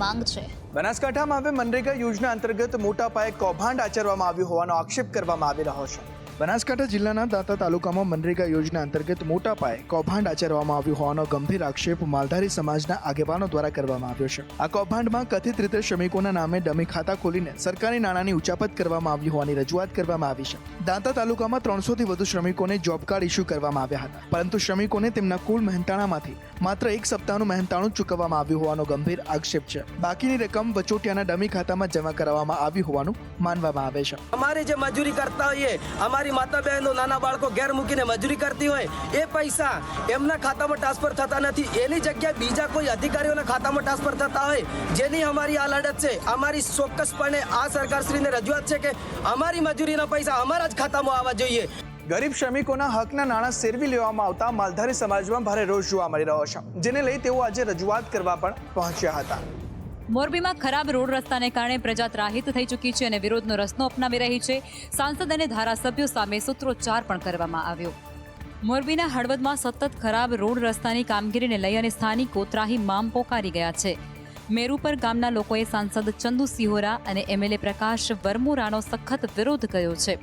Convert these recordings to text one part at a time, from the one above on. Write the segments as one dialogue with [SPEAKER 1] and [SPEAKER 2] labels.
[SPEAKER 1] માંગ છે।
[SPEAKER 2] બનાસકાંઠામાં હવે મનરેગા યોજના અંતર્ગત મોટા પાયે કૌભાંડ આચરવામાં આવ્યું હોવાનો આક્ષેપ કરવામાં આવી રહ્યો છે। બનાસકાંઠા જિલ્લાના દાંતા તાલુકામાં મનરેગા યોજના અંતર્ગત મોટા પાયે કૌભાંડ આચરવામાં આવ્યું હોવાનો ગંભીર આક્ષેપ માલધારી સમાજના આગેવાનો દ્વારા કરવામાં આવ્યો છે। આ કૌભાંડમાં કથિત રીતે શ્રમિકોના નામે ડમી ખાતા ખોલીને સરકારી નાણાંની ઉચાપત કરવામાં આવી હોવાની રજૂઆત કરવામાં આવી છે। દાંતા તાલુકામાં 300થી વધુ શ્રમિકોને જોબ કાર્ડ ઇસ્યુ કરવામાં આવ્યા હતા, પરંતુ શ્રમિકોને તેમના કુલ મહેનતાણામાંથી માત્ર એક સપ્તાહનું મહેનતાણું ચૂકવવામાં આવ્યું હોવાનો ગંભીર આક્ષેપ છે। બાકીની રકમ વચોટિયાના ડમી ખાતામાં જમા કરાવવામાં આવી હોવાનું માનવામાં આવે છે।
[SPEAKER 3] અમારી જે મજૂરી કરતા હોઈએ, અમારી માતા બહેનો નાના બાળકો ઘેર મૂકીને મજૂરી કરતી હોય, એ પૈસા એમના ખાતામાં ટ્રાન્સફર થતા નથી। એની જગ્યાએ બીજા કોઈ અધિકારીઓના ખાતામાં ટ્રાન્સફર થતા હોય, જેની અમારી આ લડત છે। અમારી ચોક્કસપણે આ સરકારશ્રીને રજૂઆત છે કે અમારી મજૂરીના પૈસા અમારા જ ખાતામાં આવવા જોઈએ।
[SPEAKER 2] ગરીબ શ્રમિકોના હકના નાણાં સેરવી લેવામાં આવતા માલધારી સમાજમાં ભારે રોષ જોવા મળી રહ્યો છે, જેને લઈ તેઓ આજે રજૂઆત કરવા પણ પહોંચ્યા હતા।
[SPEAKER 4] મોરબીમાં ખરાબ રોડ રસ્તાને કારણે પ્રજા ત્રાહિત થઈ ચૂકી છે અને વિરોધનો રસ્તો અપનાવી રહી છે। સાંસદ અને ધારાસભ્યો સામે સૂત્રોચ્ચાર પણ કરવામાં આવ્યો। મોરબીના હળવદમાં સતત ખરાબ રોડ રસ્તાની કામગીરીને લઈ અને સ્થાનિકો ત્રાહિમામ પોકારી ગયા છે। મેરુપર ગામના લોકોએ સાંસદ ચંદુ સિહોરા અને એમએલએ પ્રકાશ વરમોરાનો સખત વિરોધ કર્યો છે।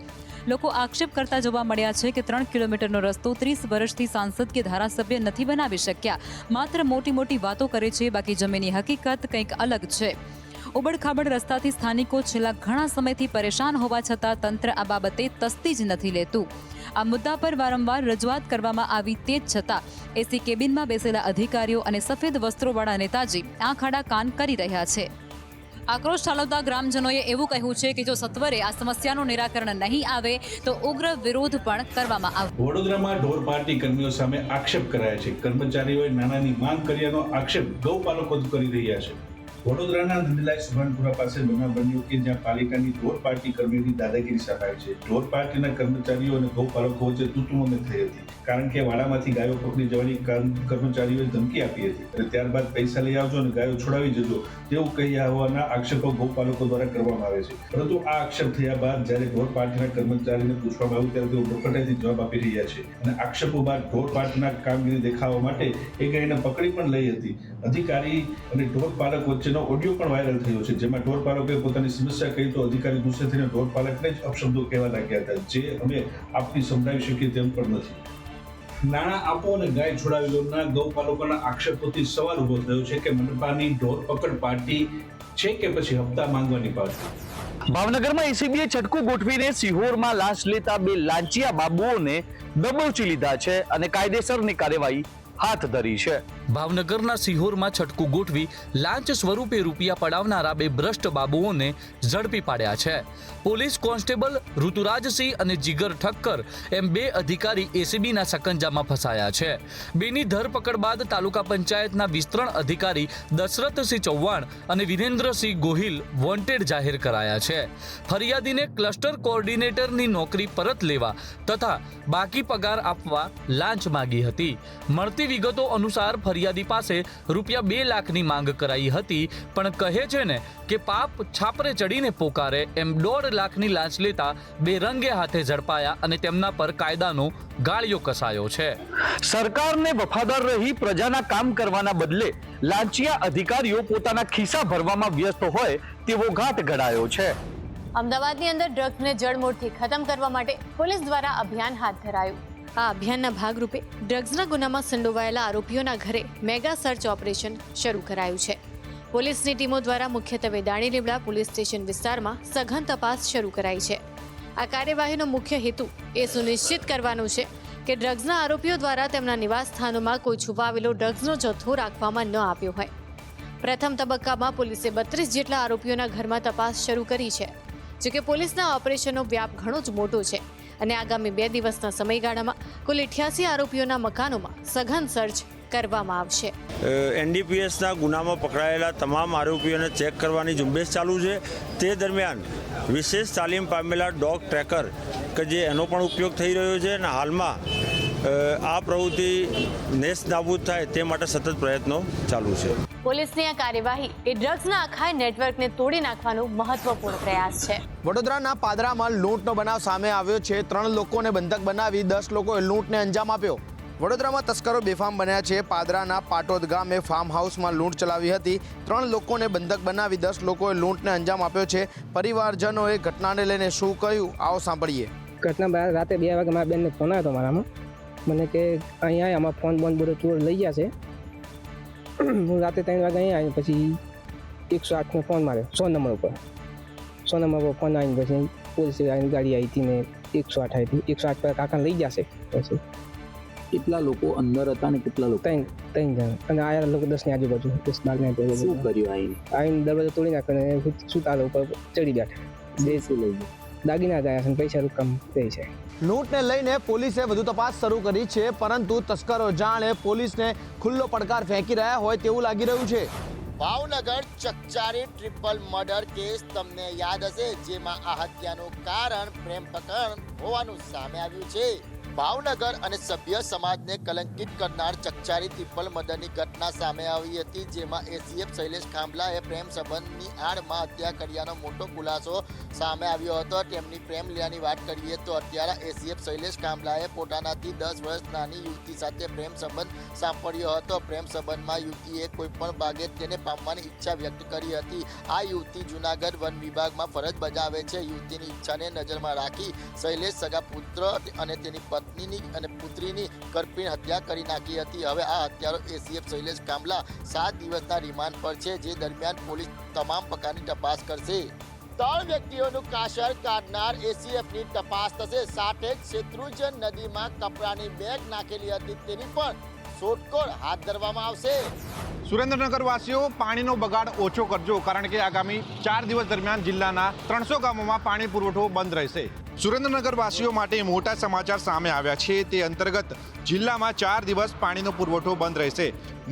[SPEAKER 4] લોકો આક્ષેપ કરતા જોવા મળ્યા છે કે 3 કિલોમીટરનો રસ્તો 30 વર્ષથી સાંસદ કે ધારાસભ્ય નથી બનાવી શક્યા, માત્ર મોટી મોટી વાતો કરે છે, બાકી જમીની હકીકત કંઈક અલગ છે। ઉબડખાબડ રસ્તાથી સ્થાનિકો છેલ્લા ઘણા સમયથી પરેશાન હોવા છતાં તંત્ર આ બાબતે તસ્તી જ નથી લેતું। આ મુદ્દા પર વારંવાર રજૂઆત કરવામાં આવી, તે જ છતાં એસી કેબિનમાં બેસેલા અધિકારીઓ અને સફેદ વસ્ત્રોવાળા નેતાજી આંખ આડા કાન કરી રહ્યા છે। આક્રોશ ઠાલવતા ગ્રામજનોએ એવું કહ્યું છે કે જો સત્વરે આ સમસ્યાનું નિરાકરણ નહીં આવે તો ઉગ્ર વિરોધ પણ કરવામાં આવશે।
[SPEAKER 5] વડોદરામાં ઢોર પાર્ટી કર્મીઓ સામે આક્ષેપ કરાયા છે। કર્મચારીઓએ નાણાંની માંગ કર્યાનો આક્ષેપ ગૌપાલકો કરી રહ્યા છે। વડોદરાના નંદલાઈ સુભાનપુરા પાસે બનાવ બન્યો કે જ્યાં પાલિકાની ઢોર પાર્ટી કર્મીઓની દાદાગીરી સામે છે। ઢોર પાર્ટીના કર્મચારીઓ અને ગૌપાલકો વચ્ચે તૂતુમમે થઈ હતી, કારણ કે વાડામાંથી ગાયો પકડી જવાની કર્મચારીઓએ ધમકી આપી હતી અને ત્યારબાદ પૈસા લઈ આવજો અને ગાયો છોડાવી જજો તેવું કહ્યા હોવાના આક્ષેપો ગૌપાલકો દ્વારા કરવામાં આવે છે। પરંતુ આ આક્ષેપ થયા બાદ જ્યારે ઢોર પાર્ટીના કર્મચારીને પૂછવામાં આવ્યું ત્યારે તેઓ ડોકટાઈથી જવાબ આપી રહ્યા છે અને આક્ષેપો બાદ ઢોર પાર્ટીના કામગીરી દેખાવા માટે એક ગાયને પકડી પણ લઈ હતી। અધિકારી અને ઢોર પાલક વચ્ચેનો ઓડિયો પણ વાયરલ થયો છે, જેમાં ઢોર પાલકોએ પોતાની સમસ્યા કહી તો અધિકારી ગુસ્સે થઈને ઢોર પાલકને જ અપશબ્દો કહેવા લાગ્યા હતા, જે અમે આપની સમજાવી શકીએ તેમ પણ નથી। નાણાં આપો અને ગાય છોડાવી લોના ગૌપાલકોના આક્ષેપોથી સવાલ ઉભો થયો છે કે મનપાની ઢોર પકડ પાર્ટી છે કે પછી હપ્તા માંગવાની પાર્ટી।
[SPEAKER 6] ભાવનગરમાં એસીબીએ છટકું ગોઠવીને સિહોરમાં લાંચ લેતા 2 લાંચિયા બાબુઓને દબોચી લીધા છે અને કાયદેસરની કાર્યવાહી હાથ ધરી છે।
[SPEAKER 7] ભાવનગરના સિહોરમાં છટકું ગોઠવી લાંચ સ્વરૂપે રૂપિયા પડાવનારા 2 ભ્રષ્ટ બાબુઓને ઝડપી પાડ્યા છે। પોલીસ કોન્સ્ટેબલ ઋતુરાજસિંહ અને જીગર ઠક્કર એમ 2 અધિકારી એસીબીના સકંજામાં ફસાયા છે। બેની ધરપકડ બાદ તાલુકા પંચાયતના વિસ્તરણ અધિકારી દશરથસિંહ ચૌહાણ અને વિરેન્દ્રસિંહ ગોહિલ વોન્ટેડ જાહેર કરાયા છે। ફરિયાદીને ક્લસ્ટર કોઓર્ડિનેટરની નોકરી પરત લેવા તથા બાકી પગાર આપવા લાંચ માંગી હતી। મળતી વિગતો અનુસાર ફરિયાદી પાસે રૂપિયા 2 લાખની માંગ કરાઈ હતી, પણ કહે છે ને કે પાપ છાપરે ચડીને પોકારે એમ 1.5 લાખની લાંચ લેતા 2 રંગે હાથે ઝડપાયા અને તેમના પર કાયદાનો ગાળિયો કસાયો છે।
[SPEAKER 6] સરકારને વફાદાર રહી પ્રજાના કામ કરવાના બદલે લાંચિયા અધિકારીઓ પોતાના ખિસ્સા ભરવામાં વ્યસ્ત હોય તેવો ઘાટ ઘડાયો છે।
[SPEAKER 8] અમદાવાદની અંદર ડ્રગ્સને જડમૂળથી ખતમ કરવા માટે પોલીસ દ્વારા અભિયાન હાથ ધરાયું। આ અભિયાનના ભાગરૂપે ડ્રગ્સના ગુનામાં સંડોવાયેલા આરોપીઓના ઘરે મેગા સર્ચ ઓપરેશન શરૂ કરાયું છે। પોલીસની ટીમો દ્વારા મુખ્યત્વે દાણીલીમડા પોલીસ સ્ટેશન વિસ્તારમાં સઘન તપાસ શરૂ કરાઈ છે। આ કાર્યવાહીનો મુખ્ય હેતુ એ સુનિશ્ચિત કરવાનો છે કે ડ્રગ્સના આરોપીઓ દ્વારા તેમના નિવાસ સ્થાનોમાં કોઈ છુપાવેલો ડ્રગ્સનો જથ્થો રાખવામાં ન આવ્યો હોય। પ્રથમ તબક્કામાં પોલીસે 32 જેટલા આરોપીઓના ઘરમાં તપાસ શરૂ કરી છે। જોકે પોલીસના ઓપરેશનનો વ્યાપ ઘણો જ મોટો છે અને આગામી 2 દિવસના સમયગાળામાં કુલ 88 આરોપીઓના મકાનોમાં સઘન સર્ચ કરવામાં આવશે।
[SPEAKER 9] એનડીપીએસના ગુનામાં પકડાયેલા તમામ આરોપીઓને ચેક કરવાની ઝુંબેશ ચાલુ છે। તે દરમિયાન વિશેષ તાલીમ પામેલા ડોગ ટ્રેકર કે જે એનો પણ ઉપયોગ થઈ રહ્યો છે અને હાલમાં આ પ્રવૃત્તિ નેસ્ત નાબૂદ થાય તે માટે સતત પ્રયત્નો ચાલુ છે।
[SPEAKER 8] પોલીસની આ કાર્યવાહી એ ડ્રગ્સના આખા નેટવર્કને તોડી નાખવાનો મહત્વપૂર્ણ પ્રયાસ છે।
[SPEAKER 10] વડોદરાના પાદરામાં લૂંટનો બનાવ સામે આવ્યો છે। 3 લોકોને બંધક બનાવી 10 લોકોએ લૂંટને અંજામ આપ્યો।
[SPEAKER 1] વડોદરામાં તસ્કરો બેફામ બન્યા છે. પાદરાના પાટોદ ગામે ફાર્મ હાઉસમાં લૂંટ ચલાવી હતી. 3 લોકોને બંધક બનાવી 10 લોકોએ લૂંટને અંજામ આપ્યો છે. પરિવારજનોએ ઘટનાને લઈને શું કહ્યું, આવો સાંભળીએ.
[SPEAKER 10] ઘટના રાતે 2 વાગે મારા બેનને ફોન આવ્યો હતો મારામાં. મને કે અહીંયા આમાં ફોન બોન બધો ચોર લઈ ગયા છે. હું રાતે 3 વાગે અહીંયા આવ્યો, પછી 108ને ફોન માર્યો 100 નંબર ઉપર. 100 નંબર પર ફોન આવીને પછી પોલીસ ગાડી આવી હતી ને 108 આવી હતી. 108 પર કાકાને લઈ જશે. પછી
[SPEAKER 11] કેટલા લોકો અંદર હતા ને કેટલા લોકો?
[SPEAKER 10] 3 જણ. અને આયા લોકો 10 ની આજુબાજુ, 10-12 ની આજુબાજુ.
[SPEAKER 11] શું કર્યું
[SPEAKER 10] આવીને દરવાજો તોડી નાખ્યો અને સુતાર ઉપર ચડી બેઠા.
[SPEAKER 11] શું લઈ ગયું?
[SPEAKER 10] દાગીના ગયા છે અને પૈસા રકમ રહી છે.
[SPEAKER 1] લૂંટને લઈને પોલીસે વધુ તપાસ શરૂ કરી છે, પરંતુ તસ્કરો જાણે પોલીસને ખુલ્લો પડકાર ફેંકી રહ્યા હોય તેવું લાગી રહ્યું છે.
[SPEAKER 12] ભાવનગર ચકચારી ટ્રિપલ મર્ડર કેસ તમને યાદ હશે, જેમાં આ હત્યાનું કારણ પ્રેમ પ્રકરણ હોવાનું સામે આવ્યું છે. ભાવનગર અને સભ્ય સમાજને કલંકિત કરનાર ચકચારી ટ્રિપલ મર્ડરની ઘટના સામે આવી હતી, જેમાં એસીએફ શૈલેષ ખાંભલાએ પ્રેમ સંબંધની આડમાં હત્યા કર્યાનો મોટો ખુલાસો સામે આવ્યો હતો. તેમની પ્રેમ લીલાની વાત કરીએ તો અત્યારે એસીએફ શૈલેષ ખાંભલાએ પોતાનાથી 10 વર્ષ નાની યુવતી સાથે પ્રેમ સંબંધ સાંપડ્યો હતો. પ્રેમ સંબંધમાં યુવતીએ કોઈ પણ ભાગે તેને પામવાની ઈચ્છા વ્યક્ત કરી હતી. આ યુવતી જૂનાગઢ વન વિભાગમાં ફરજ બજાવે છે. યુવતીની ઈચ્છાને નજરમાં રાખી શૈલેષ સગા પુત્ર અને તેની પત્નીની અને પુત્રીની કરપીણ હત્યા કરી નાખી હતી. હવે આ હત્યારો એસીએફ શૈલેષ ખાંભલા 7 દિવસના રિમાન્ડ પર છે, જે દરમિયાન પોલીસ તમામ પ્રકારની તપાસ કરશે. 3 વ્યક્તિઓનું કાશર કાઢનાર એસીએફની તપાસ થશે. સાથે જ શેત્રુંજન નદીમાં કપડાની બેગ નાખેલી હતી તેની પણ શોધખોળ હાથ ધરવામાં આવશે.
[SPEAKER 13] સુરેન્દ્રનગર વાસીઓ, પાણીનો બગાડ ઓછો કરજો, કારણ કે આગામી 4 દિવસ દરમિયાન જિલ્લાના 300 ગામોમાં પાણી પુરવઠો બંધ રહેશે. સુરેન્દ્રનગર વાસીઓ માટે મોટા સમાચાર સામે આવ્યા છે. તે અંતર્ગત જિલ્લામાં 4 દિવસ પાણીનો પુરવઠો બંધ રહેશે.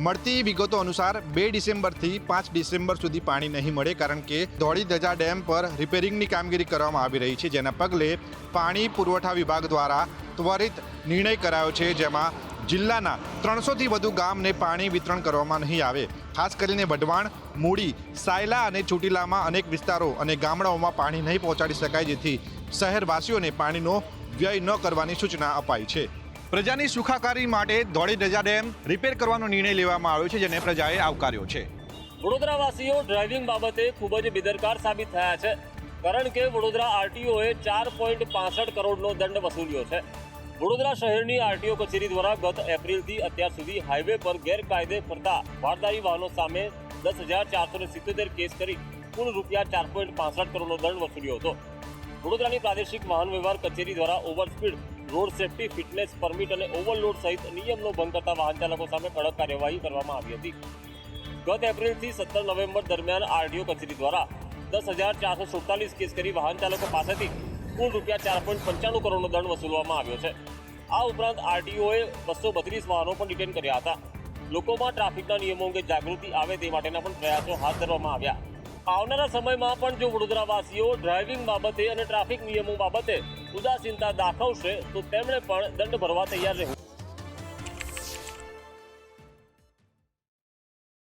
[SPEAKER 13] મળતી વિગતો અનુસાર 2 ડિસેમ્બરથી 5 ડિસેમ્બર સુધી પાણી નહીં મળે, કારણ કે ધોળીધજા ડેમ પર રિપેરિંગની કામગીરી કરવામાં આવી રહી છે, જેના પગલે પાણી પુરવઠા વિભાગ દ્વારા ત્વરિત નિર્ણય કરાયો છે, જેમાં જિલ્લાના 300થી વધુ ગામને પાણી વિતરણ કરવામાં નહીં આવે. ખાસ કરીને વઢવાણ, મૂળી, સાયલા અને ચોટીલામાં અનેક વિસ્તારો અને ગામડાઓમાં પાણી નહીં પહોંચાડી શકાય, જેથી શહેરવાસીઓને પાણીનો વ્યય ન કરવાની સૂચના અપાઈ છે. પ્રજાની સુખાકારી માટે ધોળીધજા ડેમ રિપેર કરવાનો નિર્ણય લેવામાં આવ્યો છે, જેને પ્રજાએ આવકાર્યો છે.
[SPEAKER 14] વડોદરાવાસીઓ ડ્રાઇવિંગ બાબતે ખૂબ જ બેદરકાર સાબિત થયા છે, કારણ કે વડોદરા આરટીઓએ 4.65 કરોડનો દંડ વસૂલ્યો છે. વડોદરા શહેરની આરટીઓ કચેરી દ્વારા ગત એપ્રિલથી અત્યાર સુધી હાઈવે પર ગેરકાયદે ફરતા ભારદારી વાહનો સામે 10,477 કેસ કરી કુલ રૂપિયા 4.65 કરોડનો દંડ વસૂલ્યો હતો. વડોદરાની પ્રાદેશિક વાહન વ્યવહાર કચેરી દ્વારા overspeed, road safety, fitness permit અને ઓવરલોડ સહિત નિયમનો ભંગ કરતા વાહન ચાલકો સામે કડક કાર્યવાહી કરવામાં આવી હતી. ગત એપ્રિલથી 17 નવેમ્બર દરમિયાન આરટીઓ કચેરી દ્વારા 10,447 કેસ કરી વાહન ચાલકો પાસેથી કુલ રૂપિયા 4.95 કરોડનો દંડ વસૂલવામાં આવ્યો છે. આ ઉપરાંત આરટીઓએ 232 વાહનો પણ ડિટેન કર્યા હતા. લોકોમાં ટ્રાફિકના નિયમો અંગે જાગૃતિ આવે તે માટેના પણ પ્રયાસો હાથ ધરવામાં આવ્યા. આવનારા સમયમાં પણ જો વડોદરાવાસીઓ ડ્રાઇવિંગ બાબતે અને ટ્રાફિક નિયમો બાબતે ઉદાસીનતા દાખવશે તો તેમણે પણ દંડ ભરવા તૈયાર રહેવું